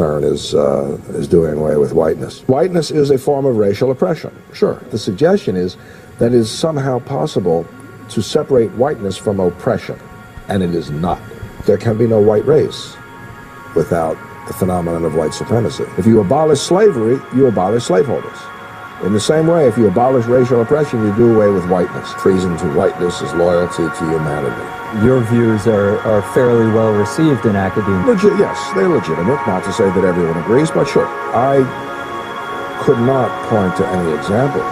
is doing away with whiteness. Whiteness is a form of racial oppression. Sure, the suggestion is that it is somehow possible to separate whiteness from oppression, and it is not. There can be no white race without the phenomenon of white supremacy. If you abolish slavery, you abolish slaveholders. In the same way, if you abolish racial oppression, you do away with whiteness. Treason to whiteness is loyalty to humanity. Your views are fairly well received in academia. Yes, they're legitimate. Not to say that everyone agrees, but sure. I could not point to any examples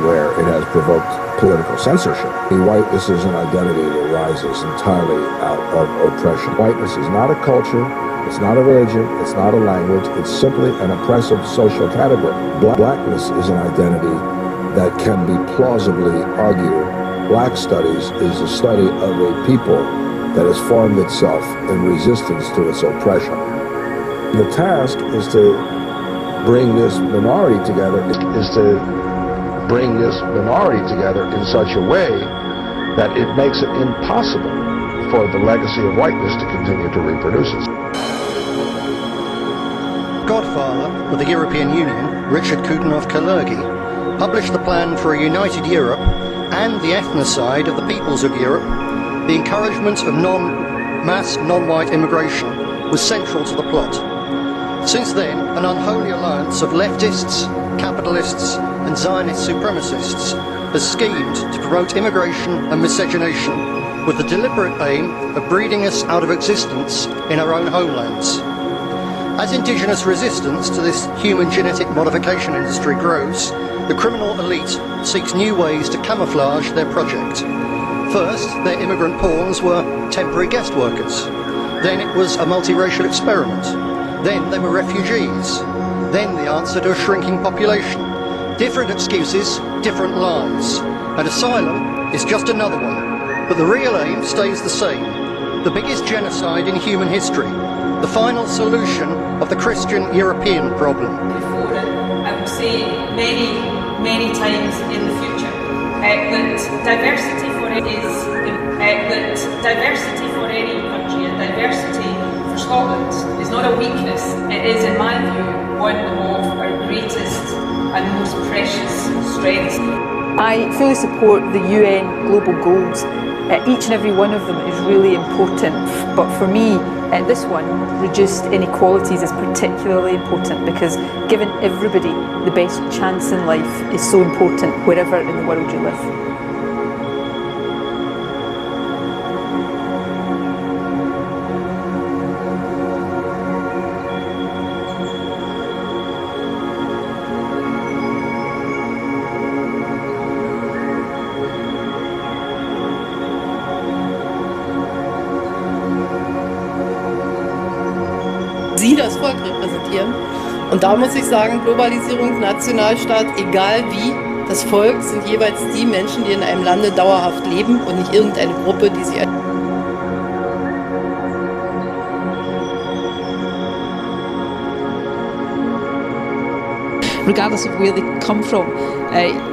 where it has provoked political censorship. Whiteness is an identity that arises entirely out of oppression. Whiteness is not a culture, it's not a religion, it's not a language, it's simply an oppressive social category. Blackness is an identity that can be plausibly argued. Black studies is a study of a people that has formed itself in resistance to its oppression. The task is to bring this minority together, in such a way that it makes it impossible for the legacy of whiteness to continue to reproduce itself. Godfather of the European Union, Richard Coudenhove-Kalergi, published the plan for a united Europe and the ethnocide of the peoples of Europe. The encouragement of mass non-white immigration was central to the plot. Since then, an unholy alliance of leftists, capitalists and Zionist supremacists has schemed to promote immigration and miscegenation with the deliberate aim of breeding us out of existence in our own homelands. As indigenous resistance to this human genetic modification industry grows, the criminal elite seeks new ways to camouflage their project. First, their immigrant pawns were temporary guest workers. Then it was a multiracial experiment. Then they were refugees. Then the answer to a shrinking population. Different excuses, different lies. And asylum is just another one. But the real aim stays the same. The biggest genocide in human history. The final solution of the Christian European problem. Before it, I would say many times in the future, that diversity for any country and diversity for Scotland is not a weakness. It is, in my view, one of our greatest and most precious strengths. I fully support the UN global goals. Each and every one of them is really important, but for me, this one, reduced inequalities, is particularly important because giving everybody the best chance in life is so important wherever in the world you live. Sie das Volk repräsentieren. Und da muss ich sagen, Globalisierung, Nationalstaat, egal wie, das Volk sind jeweils die Menschen, die in einem Lande dauerhaft leben und nicht irgendeine Gruppe, die sie... Regardless of where they come from.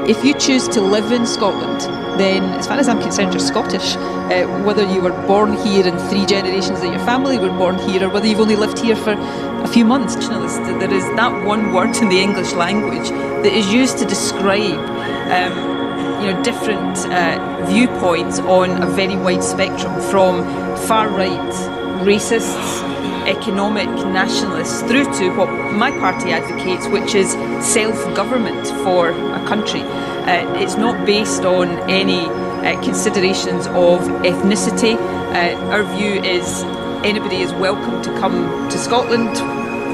If you choose to live in Scotland, then as far as I'm concerned, you're Scottish. Whether you were born here and 3 generations of your family were born here, or whether you've only lived here for a few months. There is that one word in the English language that is used to describe different viewpoints on a very wide spectrum, from far-right racists, economic nationalists, through to what my party advocates, which is self-government for a country. It's not based on any considerations of ethnicity. Our view is anybody is welcome to come to Scotland.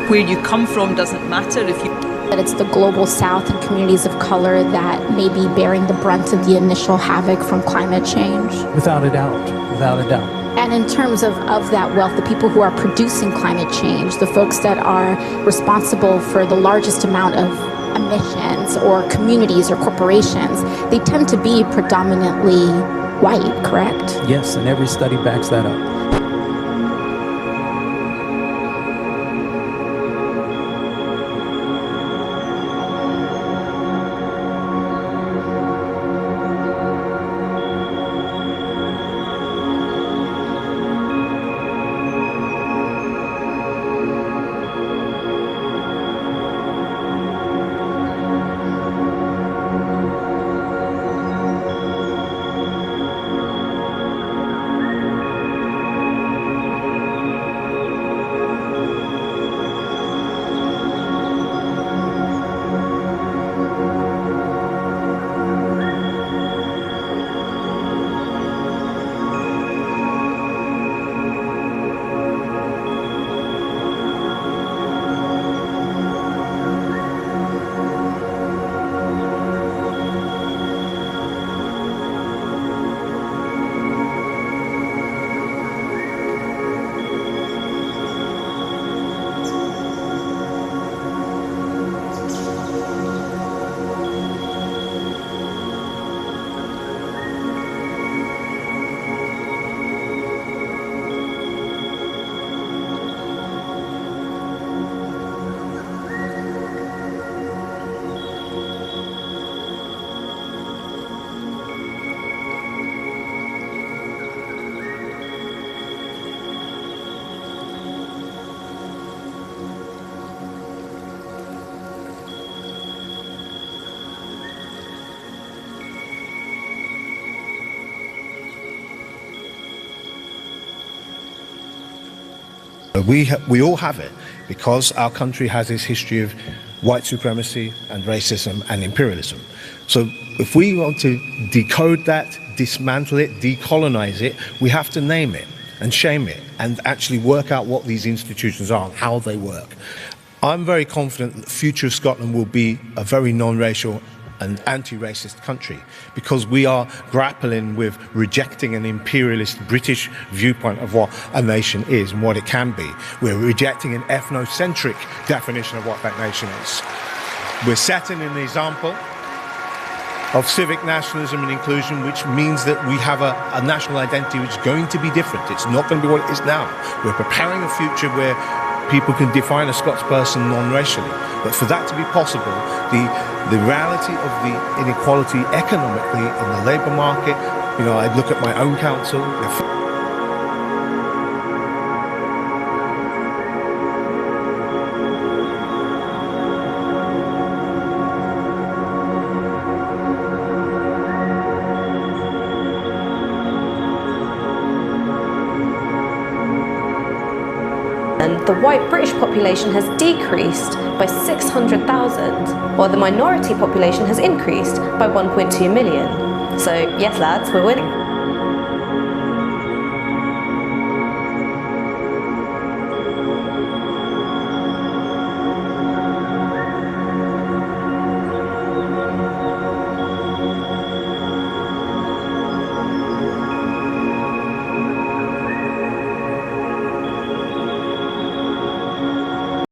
Where you come from doesn't matter. That it's the global south and communities of color that may be bearing the brunt of the initial havoc from climate change. Without a doubt, without a doubt. And in terms of that wealth, the people who are producing climate change, the folks that are responsible for the largest amount of emissions, or communities or corporations, they tend to be predominantly white, correct? Yes, and every study backs that up. We all have it because our country has this history of white supremacy and racism and imperialism. So if we want to decode that, dismantle it, decolonize it, we have to name it and shame it and actually work out what these institutions are and how they work. I'm very confident that the future of Scotland will be a very non-racial and anti-racist country because we are grappling with rejecting an imperialist British viewpoint of what a nation is and what it can be. We're rejecting an ethnocentric definition of what that nation is. We're setting an example of civic nationalism and inclusion, which means that we have a national identity which is going to be different. It's not going to be what it is now. We're preparing a future where people can define a Scots person non-racially. But for that to be possible, the reality of the inequality economically in the labour market, I look at my own council. The white British population has decreased by 600,000, while the minority population has increased by 1.2 million. So yes lads, we're winning.